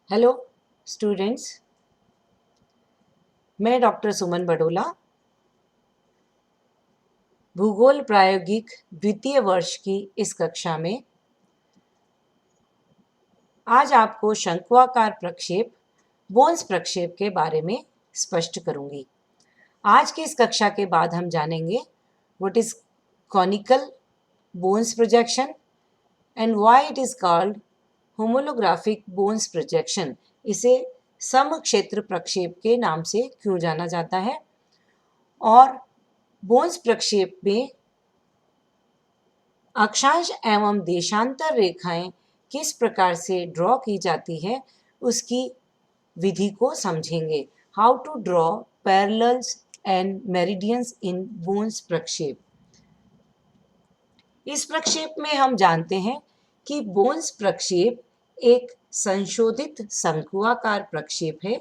Hello students, मैं doctor सुमन बडोला भूगोल प्रायोगिक द्वितीय वर्ष की इस कक्षा में आज आपको शंक्वाकार प्रक्षेप बोन्स प्रक्षेप के बारे में स्पष्ट करूंगी। आज की इस कक्षा के बाद हम जानेंगे what is conical Bonne's projection and why it is called homolographic Bonne's projection. इसे समक्षेत्र प्रक्षेप के नाम से क्यों जाना जाता है और बोन्स प्रक्षेप में अक्षांश एवं देशांतर रेखाएं किस प्रकार से ड्रॉ की जाती है उसकी विधि को समझेंगे। How to draw parallels and meridians in Bonne's प्रक्षेप। इस प्रक्षेप में हम जानते हैं कि बोन्स प्रक्षेप एक संशोधित शंक्वाकार प्रक्षेप है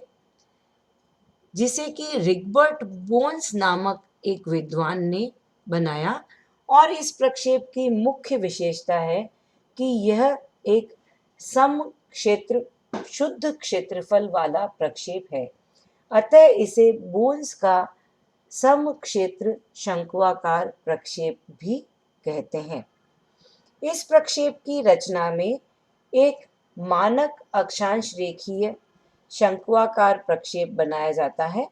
जिसे कि रिगबर्ट बोन्स नामक एक विद्वान ने बनाया और इस प्रक्षेप की मुख्य विशेषता है कि यह एक सम क्षेत्र शुद्ध क्षेत्रफल वाला प्रक्षेप है, अतः इसे बोन्स का सम क्षेत्र शंक्वाकार प्रक्षेप भी कहते हैं। इस प्रक्षेप की रचना में एक मानक अक्षांश रेखीय शंक्वाकार प्रक्षेप बनाया जाता है।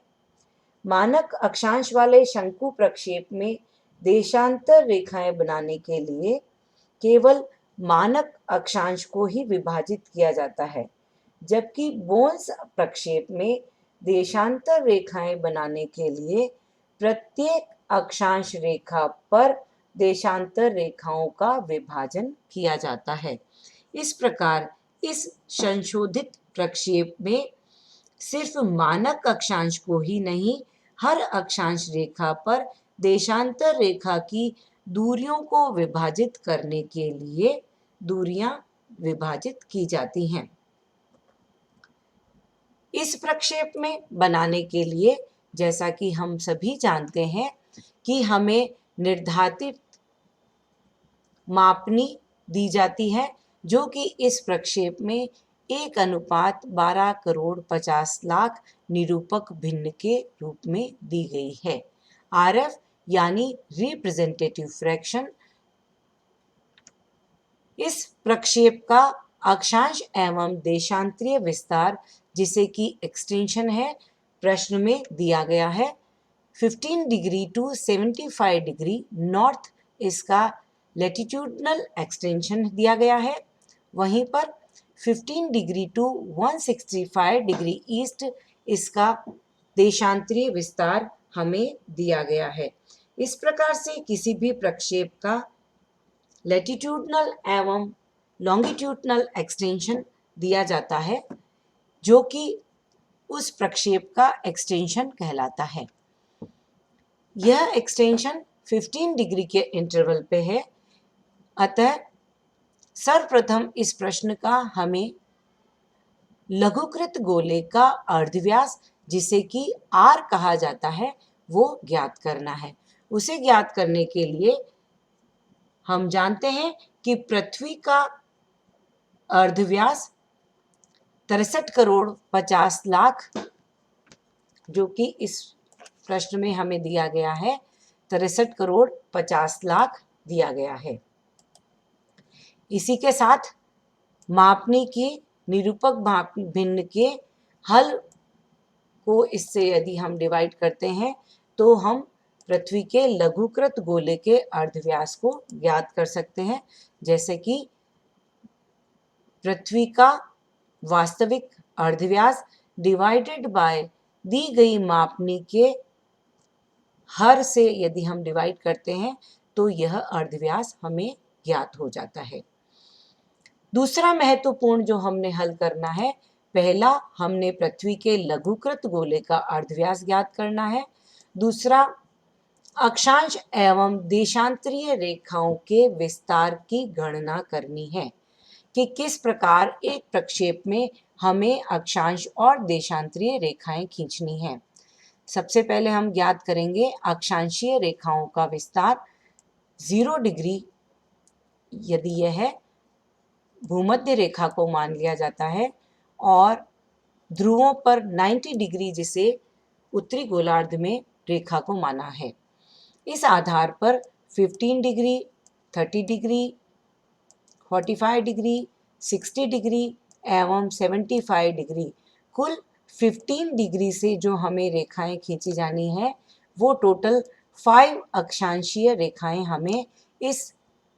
मानक अक्षांश वाले शंकु प्रक्षेप में देशांतर रेखाएं बनाने के लिए केवल मानक अक्षांश को ही विभाजित किया जाता है, जबकि बोन्स प्रक्षेप में देशांतर रेखाएं बनाने के लिए प्रत्येक अक्षांश रेखा पर देशांतर रेखाओं का विभाजन किया जाता है। इस प्रकार इस संशोधित प्रक्षेप में सिर्फ मानक अक्षांश को ही नहीं, हर अक्षांश रेखा पर देशांतर रेखा की दूरियों को विभाजित करने के लिए दूरियां विभाजित की जाती हैं। इस प्रक्षेप में बनाने के लिए जैसा कि हम सभी जानते हैं कि हमें निर्धारित मापनी दी जाती है, जो कि इस प्रक्षेप में 1:12 करोड़ 50 लाख निरूपक भिन्न के रूप में दी गई है। आरएफ यानी रिप्रेजेंटेटिव फ्रैक्शन। इस प्रक्षेप का अक्षांश एवं देशांतरीय विस्तार जिसे कि एक्सटेंशन है, प्रश्न में दिया गया है। 15 डिग्री टू 75 डिग्री नॉर्थ इसका लैटिट्यूडनल एक्सटेंशन दिया गया है, वहीं पर 15 डिग्री टू 165 डिग्री ईस्ट इसका देशांतरीय विस्तार हमें दिया गया है। इस प्रकार से किसी भी प्रक्षेप का लैटिट्यूडनल एवं लॉन्गिट्यूडनल एक्सटेंशन दिया जाता है, जो कि उस प्रक्षेप का एक्सटेंशन कहलाता है। यह एक्सटेंशन 15 डिग्री के इंटरवल पे है, अतः सर्वप्रथम इस प्रश्न का हमें लघुकृत गोले का अर्धव्यास जिसे कि r कहा जाता है वो ज्ञात करना है। उसे ज्ञात करने के लिए हम जानते हैं कि पृथ्वी का अर्धव्यास 63 करोड़ 50 लाख, जो कि इस प्रश्न में हमें दिया गया है 63 करोड़ 50 लाख दिया गया है। इसी के साथ मापनी की निरूपक भिन्न के हल को इससे यदि हम डिवाइड करते हैं तो हम पृथ्वी के लघुकृत गोले के अर्धव्यास को ज्ञात कर सकते हैं, जैसे कि पृथ्वी का वास्तविक अर्धव्यास डिवाइडेड बाय दी गई मापनी के हर से यदि हम डिवाइड करते हैं तो यह अर्धव्यास हमें ज्ञात हो जाता है। दूसरा महत्वपूर्ण जो हमने हल करना है, पहला हमने पृथ्वी के लघुकृत गोले का अर्धव्यास ज्ञात करना है, दूसरा अक्षांश एवं देशांतरीय रेखाओं के विस्तार की गणना करनी है कि किस प्रकार एक प्रक्षेप में हमें अक्षांश और देशांतरीय रेखाएं खींचनी है। सबसे पहले हम ज्ञात करेंगे अक्षांशीय रेखाओं का विस्तार। 0 डिग्री यदि यह भूमध्य रेखा को मान लिया जाता है और ध्रुवों पर 90 डिग्री जिसे उत्तरी गोलार्ध में रेखा को माना है। इस आधार पर 15 डिग्री, 30 डिग्री, 45 डिग्री, 60 डिग्री एवं 75 डिग्री, कुल 15 डिग्री से जो हमें रेखाएं खींची जानी है वो टोटल 5 अक्षांशीय रेखाएं हमें इस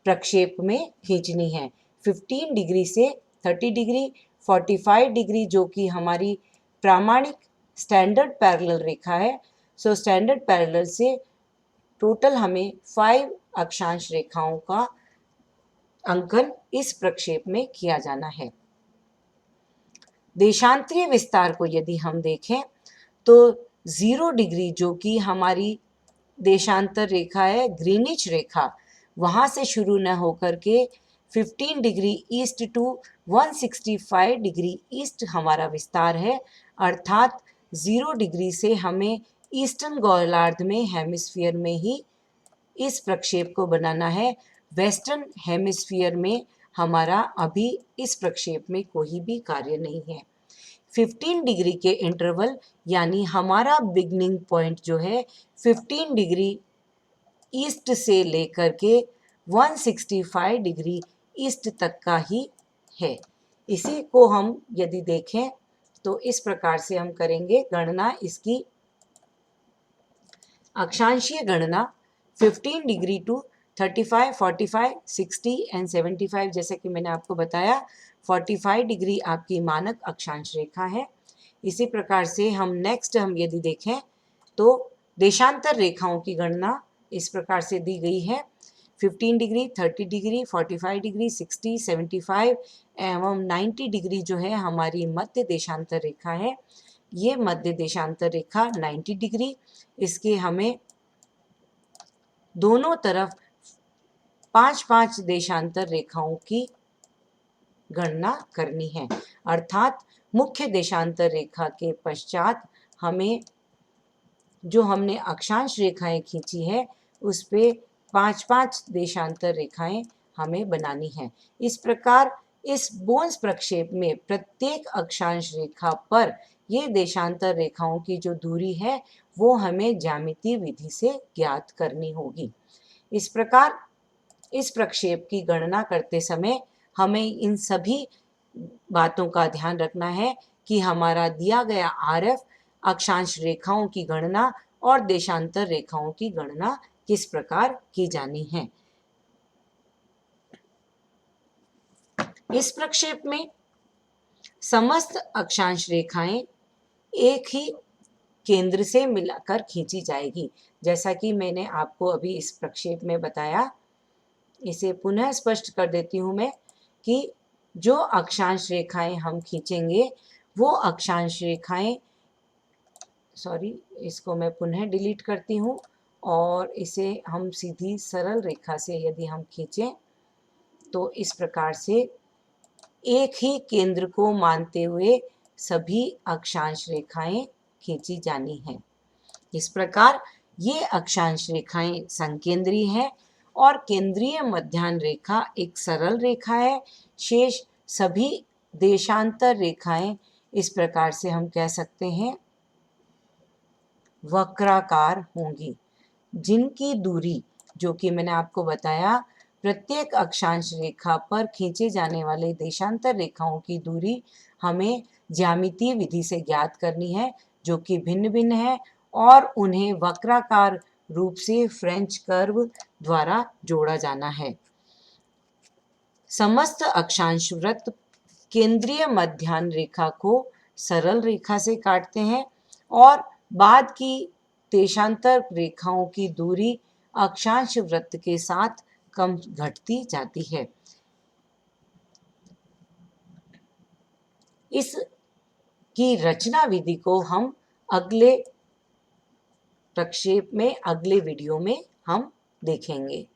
प्रक्षेप में खींचनी है। 15 डिग्री से 30 डिग्री, 45 डिग्री जो कि हमारी प्रामाणिक स्टैंडर्ड पैरेलल रेखा है। सो स्टैंडर्ड पैरेलल से टोटल हमें 5 अक्षांश रेखाओं का अंकन इस प्रक्षेप में किया जाना है। देशांतरीय विस्तार को यदि हम देखें तो 0 डिग्री जो कि हमारी देशांतर रेखा है, ग्रीनिच रेखा, वहाँ से शुरू न होकर के 15 degree east to 165 degree east हमारा विस्तार है। अर्थात 0 डिग्री से हमें ईस्टर्न गोलार्ध में हेमिस्फीयर में ही इस प्रक्षेप को बनाना है। वेस्टर्न हेमिस्फीयर में हमारा अभी इस प्रक्षेप में कोई भी कार्य नहीं है। 15 डिग्री के इंटरवल यानी हमारा बिगनिंग पॉइंट जो है 15 डिग्री ईस्ट से लेकर के 165 डिग्री ईस्ट तक का ही है। इसी को हम यदि देखें तो इस प्रकार से हम करेंगे गणना इसकी, अक्षांशीय गणना 15 डिग्री टू 35, 45, 60 एंड 75। जैसे कि मैंने आपको बताया 45 डिग्री आपकी मानक अक्षांश रेखा है। इसी प्रकार से हम नेक्स्ट हम यदि देखें तो देशांतर रेखाओं की गणना इस प्रकार से दी गई है। 15 डिग्री, 30 डिग्री, 45 डिग्री, 60, 75 एवं 90 डिग्री जो है हमारी मध्य देशांतर रेखा है। ये मध्य देशांतर रेखा 90 डिग्री, इसके हमें दोनों तरफ 5-5 देशांतर रेखाओं की गणना करनी है। अर्थात मुख्य देशांतर रेखा के पश्चात हमें जो हमने अक्षांश रेखाएं खींची है उस पे 5-5 देशांतर रेखाएं हमें बनानी है। इस प्रकार इस बोन्स प्रक्षेप में प्रत्येक अक्षांश रेखा पर ये देशांतर रेखाओं की जो दूरी है वो हमें ज्यामितीय विधि से ज्ञात करनी होगी। इस प्रकार इस प्रक्षेप की गणना करते समय हमें इन सभी बातों का ध्यान रखना है कि हमारा दिया गया आरएफ अक्षांश रेखाओं की गणना और देशांतर रेखाओं की गणना किस प्रकार की जानी है। इस प्रक्षेप में समस्त अक्षांश रेखाएं एक ही केंद्र से मिलाकर खींची जाएगी। जैसा कि मैंने आपको अभी इस प्रक्षेप में बताया, इसे पुनः स्पष्ट कर देती हूं मैं कि जो अक्षांश रेखाएं हम खींचेंगे वो अक्षांश रेखाएं, इसको मैं पुनः डिलीट करती हूँ और इसे हम सीधी सरल रेखा से यदि हम खींचें तो इस प्रकार से एक ही केंद्र को मानते हुए सभी अक्षांश रेखाएं खींची जानी हैं। इस प्रकार ये अक्षांश रेखाएं संकेंद्रीय हैं और केंद्रीय मध्याह्न रेखा एक सरल रेखा है। शेष सभी देशांतर रेखाएं इस प्रकार से हम कह सकते हैं वक्राकार होंगी, जिनकी दूरी जो कि मैंने आपको बताया प्रत्येक अक्षांश रेखा पर खींचे जाने वाले देशांतर रेखाओं की दूरी हमें ज्यामितीय विधि से ज्ञात करनी है जो कि भिन्न भिन्न है और उन्हें वक्राकार रूप से फ्रेंच कर्व द्वारा जोड़ा जाना है। समस्त अक्षांश वृत्त केंद्रीय मध्याह्न रेखा को सरल रेखा से काटते हैं और बाद की देशांतर रेखाओं की दूरी अक्षांश वृत्त के साथ कम घटती जाती है। इस की रचना विधि को हम अगले प्रक्षेप में, अगले वीडियो में हम देखेंगे।